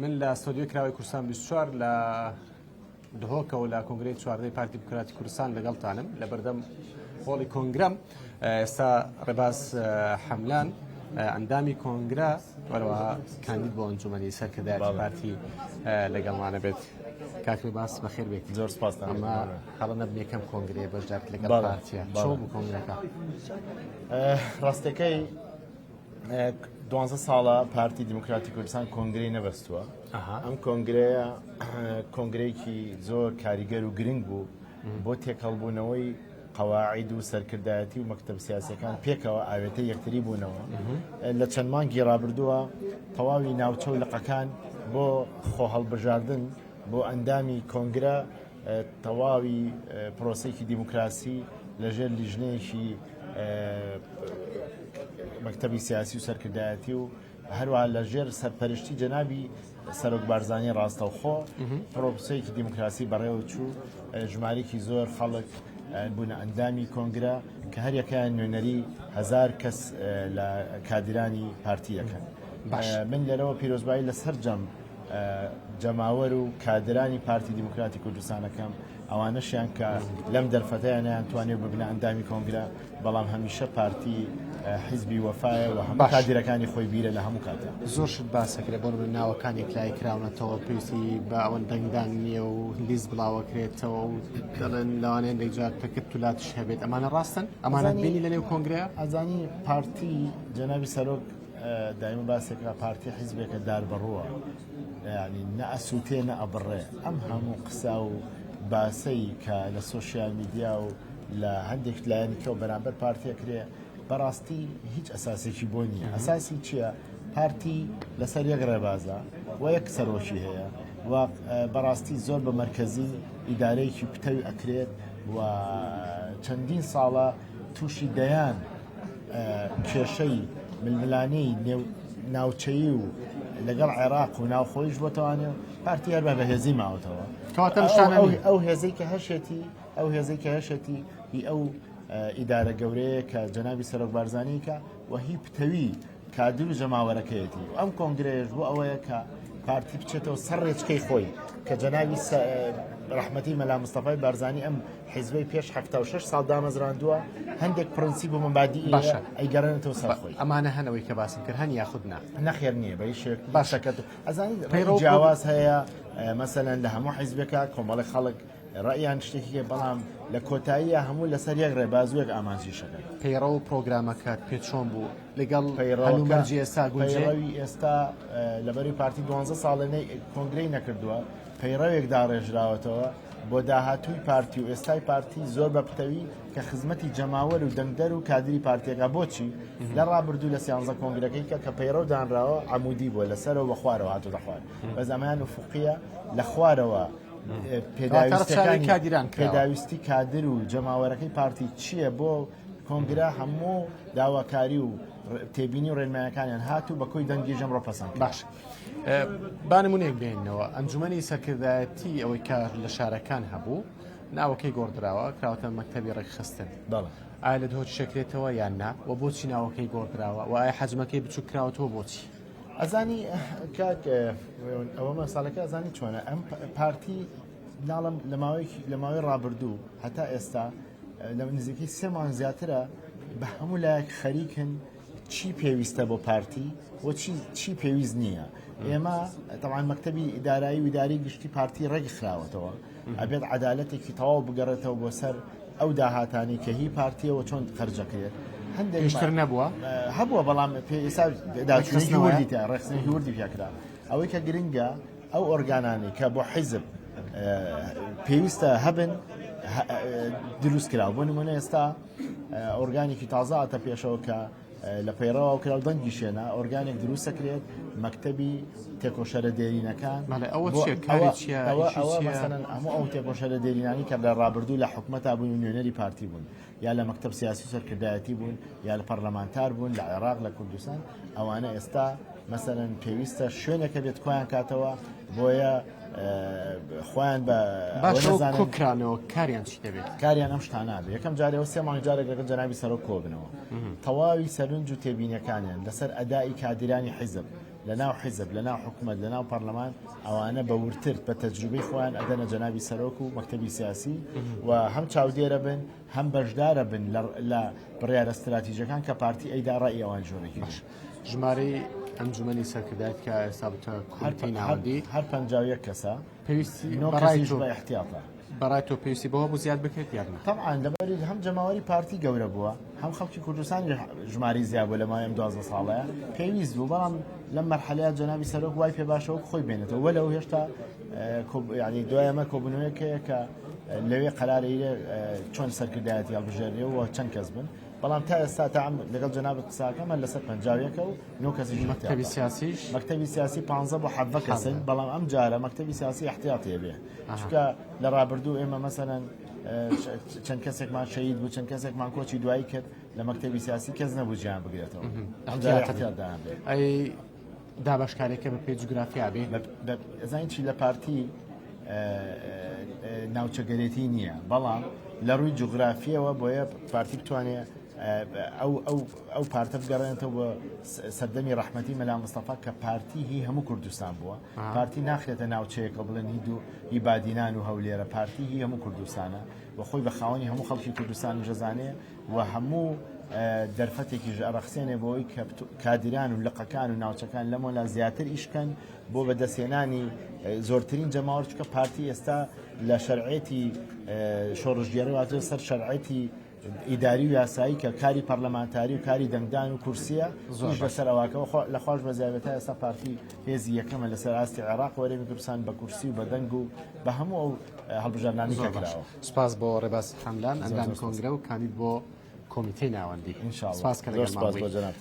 من لا استوديو كراوي كورسان بشوار لا دهوكا ولا كونغريت شوار دي بارتي ديمقراطي كورسان لقلتانم لبردم هولي كونغرام سا رباس حملان اندامي كونغرا ولو كانديد بو انجمني سركدات بارتي لقل معنا بيت كاكري باس بخير بيت زور سپاس اما خلنا نبني كم كونغري بجار لقل بارتي شو بو كونغرا راستەکەی دوانزە ساڵە پارتی دیموکراتی کوردستان کۆنگرەی نەبەستووە ئەم کۆنگرەیە کۆنگرەیەکی زۆر کاریگەر و گرنگ بوو بۆ تێکەڵبوونەوەی قەواعید و سەرکردایەتی و مەکتەب سیاسیەکان پێکەوە ئاوێتە یەکتری بوونەوە لە چەند مانگی ڕابردووە تەواوی ناوچە و لقەکان بۆ خۆ هەڵبژاردن بۆ ئەندامی کۆنگرە تەواوی پرۆسەیەکی دیموکراسی لەژێر لیژنەیەکی مەکتەبی سیاسی و سەرکردایەتی و هەروەها لەژێر سەرپەرشتی جەنابی سەرۆک بارزانی ڕاستەوخۆ پرۆسەیەکی دیموکراسی بەڕێوە چوو ژمارەیەکی زۆر خەڵک بوونە ئەندامی کۆنگرە کە هەر یەکەیان نوێنەری 1000 کەس لە کادرانی پارتیەکەن من لەرەوە پیرۆزبایی لەسەر جەماوەر و کادرانی پارتی دیموکراتی کوردستانەکەم ئەوانەشیان کە لەم دەرفەتەیان نەیانتوانێت ببنە ئەندامی کۆنگرە بەڵام هەمیشە پارتی حیزبی وەفایە و هەموو کادرەکانی خۆی بیرە لە هەموو کاتە زۆر شت باسەکرێ بۆ من ناوەکانی کلای کراونەتەوە پێویستی بە ئەوەن دەنگدان نییە و لیز بڵاوەکرێتەوە و دەڵێن لەوانەیە لەیجار تەکت تولاتش هەبێت ئەمانە ڕاستن ئەمانە بینی لە نێو کۆنگرەیە ئەزانی پارتی جەنابی سەرۆک دایمە باسێکرا پارتی حیزبێکە دار بەڕووە یعنی نە ئەسووتێ نە ئەبڕێ ئەم هەموو قسا و باسەی کە لە سۆشیال میدیا و لە هەندێک لایەنیکەوە بەرامبەر پارتیەکرێ بەڕاستی هیچ ئەساسێکی بۆ نییە ئەساسی چییە؟ پارتی لەسەر یەک ڕێبازە و یەک سەرۆکی هەیە و بەڕاستی زۆر بە مەرکەزی ئیدارەیەکی پتەوی ئەکرێت و چەندین ساڵە تووشی دەیان کێشەی ململانەی ناوچەیی و لەگەڵ عێراق و ناوخۆیش بۆتەوانێ پارتی هەر بە هێزی ماوەتەوە ئەو هێزەی کە هەشێتی ئەو هێزەی کە هەشێتی هی ئەو ئیدارە گەورەیە کە جەنابی سەرۆک بارزانی کە و هی پتەوی کادر و ژەماوەرەکەیەتی ئەم کۆنگرەیەش بۆ ئەوەیە کە پارتی بچێتەوە سەر ڕێچکەی خۆی کە جەنابی ڕەحمەتی مەلا مستەفای بارزانی ئەم حیزبەی پێش 76 ساڵ دامەزراندووە هەندێک پرەنسیب و مەبادی ئەیگەڕێنێتەوە سەر خۆی ئەمانە هەنەوەی کە باسم کرد هەن یاخود نەخێر نییە بە هیچ شێک باشەکەت ئەزانی جیاواز هەیە مەسەلەن لە هەموو حیزبەکە کۆمەڵی خەڵک ڕەیان شتێکیە بەڵام لە کۆتاییە هەموو لەسەر یەک ڕێبازوەک ئامانجیشەکە پەیڕە و پرۆگرامەکەت پێ چۆن بوو لەگەڵ هەلومەرجی ئێستا گونجێەوی ئێستا لەبەری پارتی 12 ساڵێنەی کۆنگرەی نەکردووە پەیڕەوێک داڕێژراوەتەوە بۆ داهاتووی پارتی و ئێستای پارتی زۆر بە پتەوی کە خزمەتی جەماوەر و دەنگدەر و کادری پارتیەکە بۆچی لە ڕابردوو لە سیانزە کۆنگرەکەی کە پەیڕە دانراوە عمودی بووە لەسەرەوە بە خوارەوە هاتوو دەخوار بە زەمایان وفوقیە لە خوارەوە پێداویستی کادر و جەماوەرەکەی پارتی چییە بۆ کۆنگرە هەموو داواکاری و تێبینی و ڕێنمایەکانیان هاتوو بە کۆی دەنگی ژەم ڕۆپەسەند باش بانمونێک بێنەوە ئەنجومەنی سەرکردایەتی ئەوەی کە لە شارەکان هەبوو ناوەکەی گۆڕدراوە کراوەتە مەکتەبی ڕێکخستن ئایا لە دۆ شەکرێتەوە یان نا و بۆچی ناوەکەی گۆڕدراوە و ئایا حەجمەکەی بچوو کراوەتەوە بۆچی ئەزانی کاک ئەوە مەساڵەکە ئەزانی چۆنە ئەم پارتی ناڵم لە ماوەی ڕابردوو هەتا ئێستا لە نزیکەی 3 مانگ زیاترە بە هەموو لایەک خەریکن چی پێویستە بۆ پارتی و چی پێویست نییە ئێمە تەوان مەکتەبی ئیدارایی و ئیداری گشتی پارتی ڕێگی خراوەتەوە ئەبێت عەدالەتێکی تەواو بگەڕێتەوە بۆ سەر ئەو داهاتانی کە هی پارتیەوە چۆن خەرجەکرێت هەندێکتر نەبووە هەبووە بەڵام ڕێخستنی وردی پێکرا ئەوەی کە گرنگە ئەو ئۆرگانانی کە بۆ حیزب پێویستە هەبن دروست کراوە بۆ نمونە ئێستا ئۆرگانێکی تازە هاتە پێشەوە کە لە پەیڕەوە کراو دەنگی شوێنە ئۆرگانێک دروست دەکرێت مەکتەبی تێکۆشەرە دێرینەکان هەموو ئەو تێکۆشەرە دێرینانی کە لە ڕابردوو لە حکومەتا بوون و نوێنەری پارتی بوون یا لە مەکتەب سیاسی سەرکردایەتی بوون یا لە پەرلەمانتار بوون لە عێراق لە کوردستان ئەوانە ئێستا مەسەلەن پێویستە شوێنێکە بێت خۆیان کاتەوە بۆیە خۆیان بە کۆکرانەوە کاریان چی دەبێت کاریان ئەم شتانابێت یەکەم جارەوە 3 مانگ جارێک لەگەڵ جەنابی سەرۆک کۆبنەوە تەواوی سەرنج و تێبینیەکانیان لەسەر ئەدای کادرانی حیزب لناو حزب لناو حكومة لناو برلمان أو أنا بورتر بتجربة إخوان أدنى جنابي سروكو مكتبي سياسي وهم تشاودير بن هم بجدار بن لا بريار استراتيجية كان كبارتي أيدا رأي أوان جوري ژمارەی ئەنجومەنی سەرکردایەت کە ئێستا بتە کومیتەی ناوەندی هەر 51 کەسە پێویستی نۆ بەڕای کەسیش تۆ بە احتیاطە بەڕای تۆ پێویستی بەوە بۆ زیاد بکرێت یان نا؟ طبعا لبري هم جماهيري بارتي گەورە بووە هم خەڵکی کوردستانی ژماری زیاد بوو لە مایم 12 ساڵەیە پێویست بوو بەڵام لەم مەرحەلەیە جەنابی سەرۆک وای پێ باشەوە خۆی بێنێتەوە وەلەو هێشتا ینی دوایەمە کۆبوونەوەیەکەیە کە لەوێ قەرارە چۆن سەرکردایەتی هەڵبژێرنەوە چەند کەس بن بەڵام تا ئێستا تا لەگەڵ جەنابەت قساکەمە لەسەر 51 و نۆ کەسیش مەکتەبی سیاسیش مەکتەبی سیاسی 15 بۆ 7 کەسن بەڵام ئەم جارە مەکتەبی سیاسی احتیاطیە بێ چونکە لە ڕابردوو ئێمە مەسەلەن چەند کەسێکمان شەهید بوو چەند کەسێکمان کۆچی دوایی کرد لە مەکتەبی سیاسی کەس نەبوو گیان بگرێتەوە احتیاطدان بێ ئەی دابەشکارێکە بە پێ جوگرافیا بێ ئەزانین چی لە پارتی ناوچەگەرێتی نییە بەڵام لە ڕووی جوگرافیەوە بۆیە پارتی بتوانێت ئەو پارتە بگەڕێنێتەوە سەردەمی ڕەحمەتی مەلا مستەفا کە پارتی هی هەموو کوردستان بووە پارتی ناخرێتە ناوچەیەکە بڵێن هید و هیبادینان و هەولێرە پارتی هی هەموو کوردستانە و خۆی بە خاوەنی هەموو خەڵکی کوردستانی ژەزانەیە و هەموو دەرفەتێکی ژەڕەخسێنێ بۆی کە کادران و لقەکان و ناوچەکان لەمەلا زیاتر ئیشکەن بۆ بەدەستێنانی زۆرترین جەماوەر چکە پارتی ئێستا لە شەرعێتی شۆڕژگێڕی واتە سەر شەرعێتی ئیداری و یاسایی کە کاری پەرلەمانتاری و کاری دەنگدان و کورسیە زۆر لەسەر ئەواکەوە لە خۆش بەزیابێتە ئێستا پارتی هێزی یەکەمە لەسەر ئاستی عێراق وەرەمی کوردستان بە کورسی و بە دەنگ و بە هەموو ئەو هەڵبژارنانی کراوە. سپاس بۆ ڕێباز حەملان ئەندامی کۆنگرە و کاندید بۆ کۆمیتەی ناوەندی. ئینشاڵڵا سپاس کە لەگەڵمان بوویت.